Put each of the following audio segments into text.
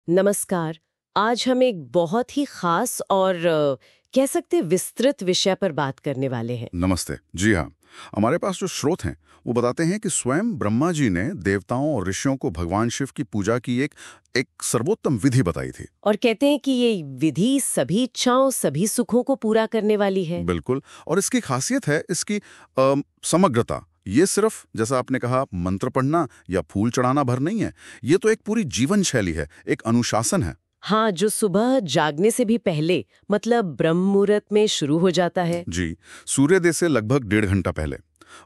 नमस्कार। आज हम एक बहुत ही खास और कह सकते हैं विस्तृत विषय पर बात करने वाले हैं। नमस्ते। जी हाँ, हमारे पास जो स्रोत हैं वो बताते हैं कि स्वयं ब्रह्मा जी ने देवताओं और ऋषियों को भगवान शिव की पूजा की एक सर्वोत्तम विधि बताई थी। और कहते हैं कि ये विधि सभी इच्छाओं सभी सुखों को पूरा करने वाली है। बिल्कुल। और इसकी खासियत है इसकी समग्रता। ये सिर्फ जैसा आपने कहा मंत्र पढ़ना या फूल चढ़ाना भर नहीं है, ये तो एक पूरी जीवन शैली है, एक अनुशासन है। हाँ, जो सुबह जागने से भी पहले मतलब ब्रह्म मुहूर्त में शुरू हो जाता है। जी, सूर्योदय से लगभग 1.5 घंटा पहले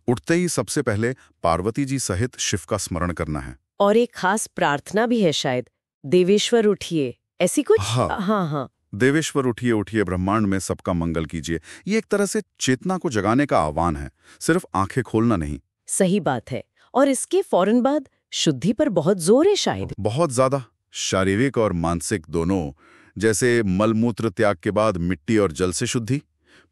उठते ही सबसे पहले पार्वती जी सहित शिव का स्मरण करना है। और एक खास प्रार्थना भी है शायद, देवेश्वर उठिए, ऐसी कुछ। हाँ। हाँ हाँ। देवेश्वर उठिए उठिए ब्रह्मांड में सबका मंगल कीजिए। ये एक तरह से चेतना को जगाने का आह्वान है, सिर्फ आंखें खोलना नहीं। सही बात है। और इसके फौरन बाद शुद्धि पर बहुत जोर है शायद। बहुत ज्यादा, शारीरिक और मानसिक दोनों। जैसे मलमूत्र त्याग के बाद मिट्टी और जल से शुद्धि,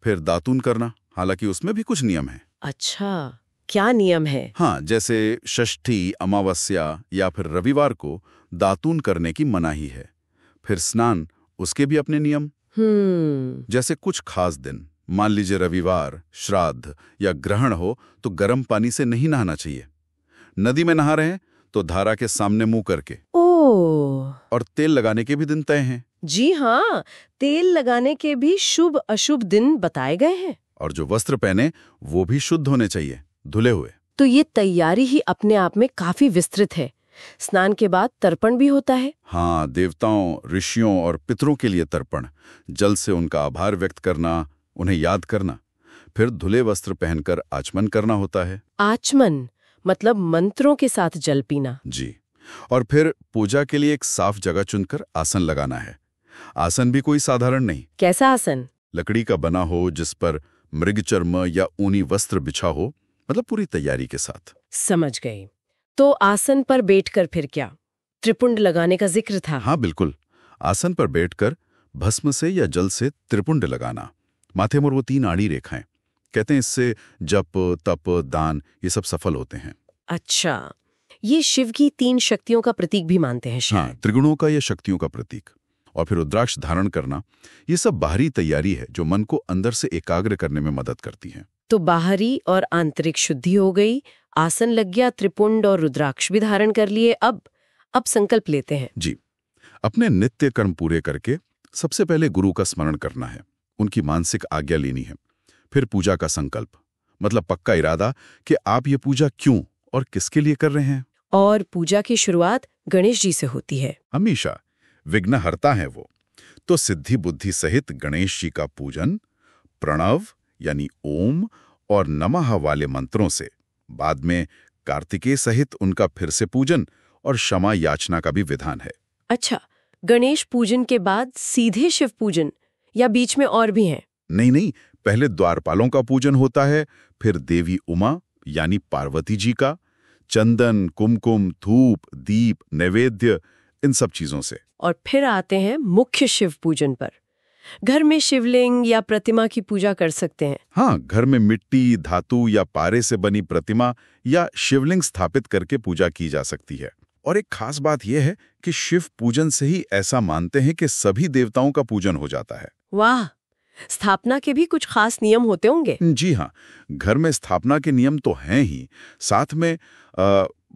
फिर दातून करना, हालांकि उसमें भी कुछ नियम है। अच्छा, क्या नियम है? हाँ, जैसे षष्ठी, अमावस्या या फिर रविवार को दातून करने की मनाही है। फिर स्नान, उसके भी अपने नियम। जैसे कुछ खास दिन, मान लीजिए रविवार, श्राद्ध या ग्रहण हो तो गर्म पानी से नहीं नहाना चाहिए। नदी में नहा रहे हैं तो धारा के सामने मुंह करके। ओह। और तेल लगाने के भी दिन तय हैं। जी हाँ, तेल लगाने के भी शुभ अशुभ दिन बताए गए हैं। और जो वस्त्र पहने वो भी शुद्ध होने चाहिए, धुले हुए। तो ये तैयारी ही अपने आप में काफी विस्तृत है। स्नान के बाद तर्पण भी होता है। हाँ, देवताओं, ऋषियों और पितरों के लिए तर्पण, जल से उनका आभार व्यक्त करना, उन्हें याद करना। फिर धुले वस्त्र पहनकर आचमन करना होता है। आचमन मतलब मंत्रों के साथ जल पीना। जी। और फिर पूजा के लिए एक साफ जगह चुनकर आसन लगाना है। आसन भी कोई साधारण नहीं। कैसा आसन? लकड़ी का बना हो जिस पर मृग चर्म या ऊनी वस्त्र बिछा हो, मतलब पूरी तैयारी के साथ। समझ गई। तो आसन पर बैठकर फिर क्या? त्रिपुंड लगाने का जिक्र था। हाँ बिल्कुल। आसन पर बैठकर भस्म से या जल से त्रिपुंड लगाना, माथे पर वो 3 आड़ी रेखाएं। कहते हैं इससे जप, तप, दान ये सब सफल होते हैं। अच्छा, ये शिव की 3 शक्तियों का प्रतीक भी मानते हैं शायद। हाँ, त्रिगुणों का या शक्तियों का प्रतीक। और फिर रुद्राक्ष धारण करना, ये सब बाहरी तैयारी है जो मन को अंदर से एकाग्र करने में मदद करती है। तो बाहरी और आंतरिक शुद्धि हो गई, आसन लग गया, त्रिपुंड और रुद्राक्ष भी धारण कर लिए। अब संकल्प लेते हैं। जी, अपने नित्य कर्म पूरे करके सबसे पहले गुरु का स्मरण करना है, उनकी मानसिक आज्ञा लेनी है। फिर पूजा का संकल्प, मतलब पक्का इरादा कि आप ये पूजा क्यों और किसके लिए कर रहे हैं। और पूजा की शुरुआत गणेश जी से होती है। हमेशा विघ्नहर्ता है वो, तो सिद्धि बुद्धि सहित गणेश जी का पूजन प्रणव यानी ओम और नमः वाले मंत्रों से, बाद में कार्तिकेय सहित उनका फिर से पूजन और क्षमा याचना का भी विधान है। अच्छा, गणेश पूजन के बाद सीधे शिव पूजन या बीच में और भी हैं? नहीं, पहले द्वारपालों का पूजन होता है, फिर देवी उमा यानी पार्वती जी का, चंदन, कुमकुम, धूप, दीप, नैवेद्य, इन सब चीजों से। और फिर आते हैं मुख्य शिव पूजन पर। घर में शिवलिंग या प्रतिमा की पूजा कर सकते हैं। हाँ, घर में मिट्टी, धातु या पारे से बनी प्रतिमा या शिवलिंग स्थापित करके पूजा की जा सकती है। और एक खास बात यह है कि शिव पूजन से ही ऐसा मानते हैं कि सभी देवताओं का पूजन हो जाता है। वाह, स्थापना के भी कुछ खास नियम होते होंगे। जी हाँ, घर में स्थापना के नियम तो हैं ही, साथ में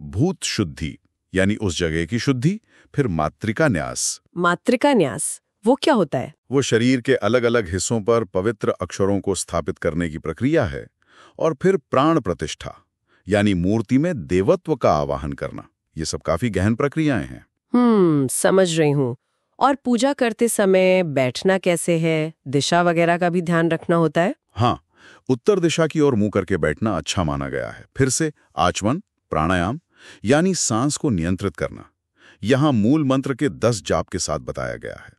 भूत शुद्धि यानी उस जगह की शुद्धि, फिर मातृका न्यास। मातृका न्यास वो क्या होता है? वो शरीर के अलग अलग हिस्सों पर पवित्र अक्षरों को स्थापित करने की प्रक्रिया है। और फिर प्राण प्रतिष्ठा यानी मूर्ति में देवत्व का आवाहन करना। ये सब काफी गहन प्रक्रियाएं हैं। समझ रही हूँ। और पूजा करते समय बैठना कैसे है, दिशा वगैरह का भी ध्यान रखना होता है? हाँ, उत्तर दिशा की ओर मुंह करके बैठना अच्छा माना गया है। फिर से आचमन, प्राणायाम यानी सांस को नियंत्रित करना, यहाँ मूल मंत्र के 10 जाप के साथ बताया गया है।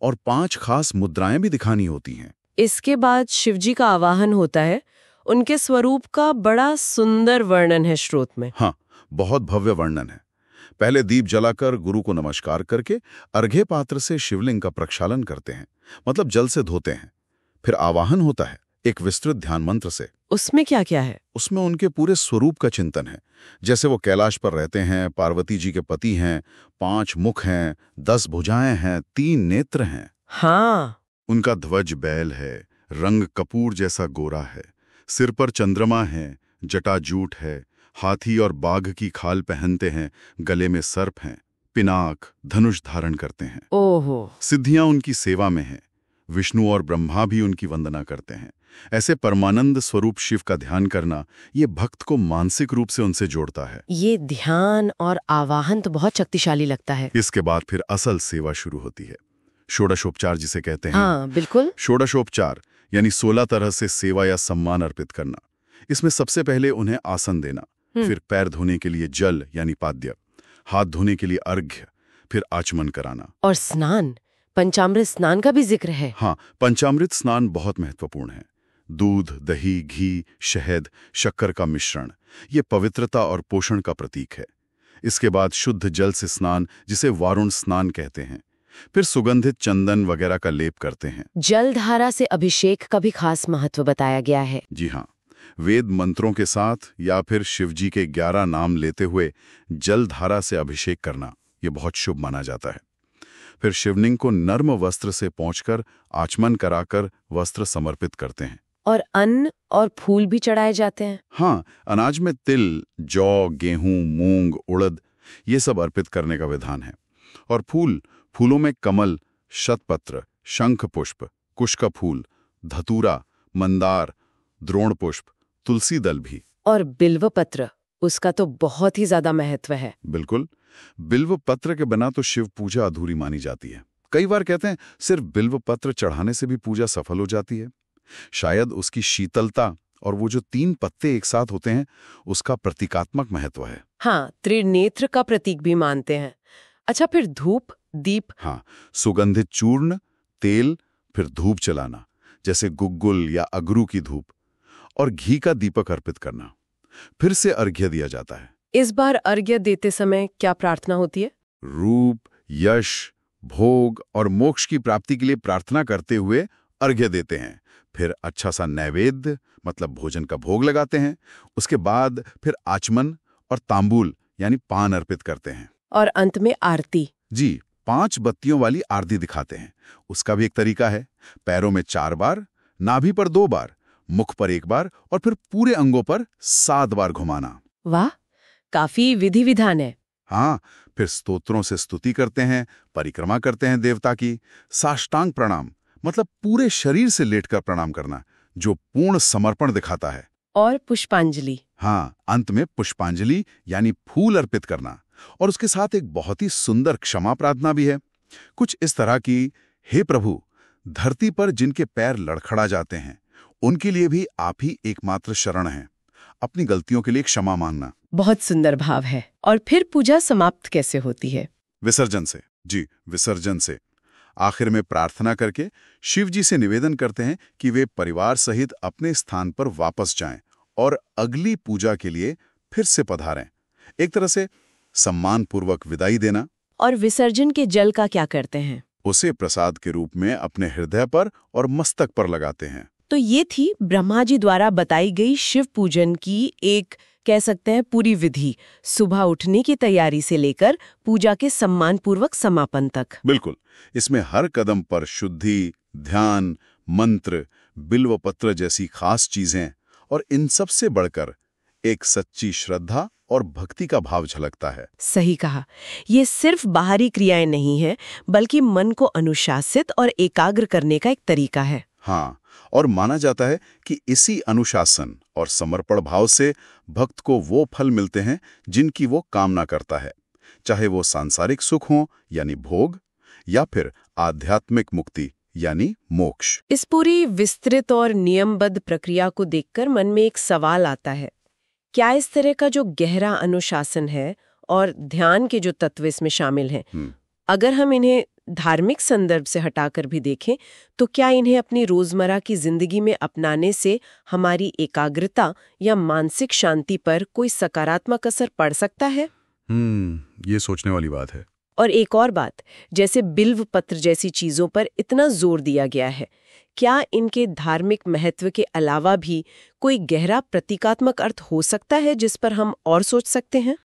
और 5 खास मुद्राएं भी दिखानी होती हैं। इसके बाद शिवजी का आवाहन होता है। उनके स्वरूप का बड़ा सुंदर वर्णन है स्रोत में। हाँ, बहुत भव्य वर्णन है। पहले दीप जलाकर गुरु को नमस्कार करके अर्घ्य पात्र से शिवलिंग का प्रक्षालन करते हैं, मतलब जल से धोते हैं। फिर आवाहन होता है, एक विस्तृत ध्यान मंत्र से। उसमें क्या क्या है? उसमें उनके पूरे स्वरूप का चिंतन है। जैसे वो कैलाश पर रहते हैं, पार्वती जी के पति हैं, 5 मुख हैं, 10 भुजाएं हैं, 3 नेत्र हैं। हाँ, उनका ध्वज बैल है, रंग कपूर जैसा गोरा है, सिर पर चंद्रमा है, जटा जूट है, हाथी और बाघ की खाल पहनते हैं, गले में सर्प हैं, पिनाक धनुष धारण करते हैं। ओहो, सिद्धियां उनकी सेवा में हैं। विष्णु और ब्रह्मा भी उनकी वंदना करते हैं। ऐसे परमानंद स्वरूप शिव का ध्यान करना ये भक्त को मानसिक रूप से उनसे जोड़ता है। ये ध्यान और आवाहन तो बहुत शक्तिशाली लगता है। इसके बाद फिर असल सेवा शुरू होती है, षोडशोपचार जिसे कहते हैं। हाँ, बिल्कुल। षोडशोपचार यानी 16 तरह से सेवा या सम्मान अर्पित करना। इसमें सबसे पहले उन्हें आसन देना, फिर पैर धोने के लिए जल यानी पाद्य, हाथ धोने के लिए अर्घ्य, फिर आचमन कराना। और स्नान, पंचामृत स्नान का भी जिक्र है। हाँ, पंचामृत स्नान बहुत महत्वपूर्ण है। दूध, दही, घी, शहद, शक्कर का मिश्रण, ये पवित्रता और पोषण का प्रतीक है। इसके बाद शुद्ध जल से स्नान, जिसे वारुण स्नान कहते हैं। फिर सुगंधित चंदन वगैरह का लेप करते हैं। जलधारा से अभिषेक का भी खास महत्व बताया गया है। जी हाँ, वेद मंत्रों के साथ या फिर शिवजी के 11 नाम लेते हुए जलधारा से अभिषेक करना, ये बहुत शुभ माना जाता है। फिर शिवलिंग को नर्म वस्त्र से पोंछकर आचमन कराकर वस्त्र समर्पित करते हैं। और अन्न और फूल भी चढ़ाए जाते हैं। हाँ, अनाज में तिल, जौ, गेहूं, मूंग, उड़द, ये सब अर्पित करने का विधान है। और फूलों में कमल, शतपत्र, शंख पुष्प, कुश का फूल, धतूरा, मंदार, द्रोण पुष्प, तुलसी दल भी। और बिल्व पत्र, उसका तो बहुत ही ज्यादा महत्व है। बिल्कुल, बिल्व पत्र के बिना तो शिव पूजा अधूरी मानी जाती है। कई बार कहते हैं सिर्फ बिल्व पत्र चढ़ाने से भी पूजा सफल हो जाती है। शायद उसकी शीतलता और वो जो 3 पत्ते एक साथ होते हैं, उसका प्रतीकात्मक महत्व है। हाँ, त्रिनेत्र का प्रतीक भी मानते हैं। अच्छा, फिर धूप, दीप। हाँ, सुगंधित चूर्ण, तेल, फिर धूप जलाना, जैसे गुग्गुल या अगरू की धूप, और घी का दीपक अर्पित करना। फिर से अर्घ्य दिया जाता है। इस बार अर्घ्य देते समय क्या प्रार्थना होती है? रूप, यश, भोग और मोक्ष की प्राप्ति के लिए प्रार्थना करते हुए अर्घ्य देते हैं। फिर अच्छा सा नैवेद्य मतलब भोजन का भोग लगाते हैं। उसके बाद फिर आचमन और तांबूल यानी पान अर्पित करते हैं। और अंत में आरती। जी, 5 बत्तियों वाली आरती दिखाते हैं। उसका भी एक तरीका है। पैरों में 4 बार, नाभि पर 2 बार, मुख पर 1 बार और फिर पूरे अंगों पर 7 बार घुमाना। वाह, काफी विधि विधान है। हाँ, फिर स्तोत्रों से स्तुति करते हैं, परिक्रमा करते हैं देवता की। साष्टांग प्रणाम मतलब पूरे शरीर से लेटकर प्रणाम करना, जो पूर्ण समर्पण दिखाता है। और पुष्पांजलि। हाँ, अंत में पुष्पांजलि यानी फूल अर्पित करना। और उसके साथ एक बहुत ही सुंदर क्षमा प्रार्थना भी है, कुछ इस तरह की, हे प्रभु, धरती पर जिनके पैर लड़खड़ा जाते हैं उनके लिए भी आप ही एकमात्र शरण हैं। अपनी गलतियों के लिए क्षमा मांगना। बहुत सुंदर भाव है। और फिर पूजा समाप्त कैसे होती है? विसर्जन से। जी, विसर्जन से। आखिर में प्रार्थना करके शिव जी से निवेदन करते हैं कि वे परिवार सहित अपने स्थान पर वापस जाएं और अगली पूजा के लिए फिर से पधारें। एक तरह से सम्मानपूर्वक विदाई देना। और विसर्जन के जल का क्या करते हैं? उसे प्रसाद के रूप में अपने हृदय पर और मस्तक पर लगाते हैं। तो ये थी ब्रह्मा जी द्वारा बताई गई शिव पूजन की एक, कह सकते हैं, पूरी विधि, सुबह उठने की तैयारी से लेकर पूजा के सम्मानपूर्वक समापन तक। बिल्कुल, इसमें हर कदम पर शुद्धि, ध्यान, मंत्र, बिल्व पत्र जैसी खास चीजें और इन सब से बढ़कर एक सच्ची श्रद्धा और भक्ति का भाव झलकता है। सही कहा, ये सिर्फ बाहरी क्रियाएं नहीं है, बल्कि मन को अनुशासित और एकाग्र करने का एक तरीका है। हाँ, और माना जाता है कि इसी अनुशासन और समर्पण भाव से भक्त को वो फल मिलते हैं जिनकी वो कामना करता है, चाहे वो सांसारिक सुख हो यानी भोग, या फिर आध्यात्मिक मुक्ति यानी मोक्ष। इस पूरी विस्तृत और नियमबद्ध प्रक्रिया को देखकर मन में एक सवाल आता है, क्या इस तरह का जो गहरा अनुशासन है और ध्यान के जो तत्व इसमें शामिल हैं, अगर हम इन्हें धार्मिक संदर्भ से हटाकर भी देखें, तो क्या इन्हें अपनी रोजमर्रा की जिंदगी में अपनाने से हमारी एकाग्रता या मानसिक शांति पर कोई सकारात्मक असर पड़ सकता है? ये सोचने वाली बात है। और एक और बात, जैसे बिल्व पत्र जैसी चीजों पर इतना जोर दिया गया है, क्या इनके धार्मिक महत्व के अलावा भी कोई गहरा प्रतीकात्मक अर्थ हो सकता है जिस पर हम और सोच सकते हैं?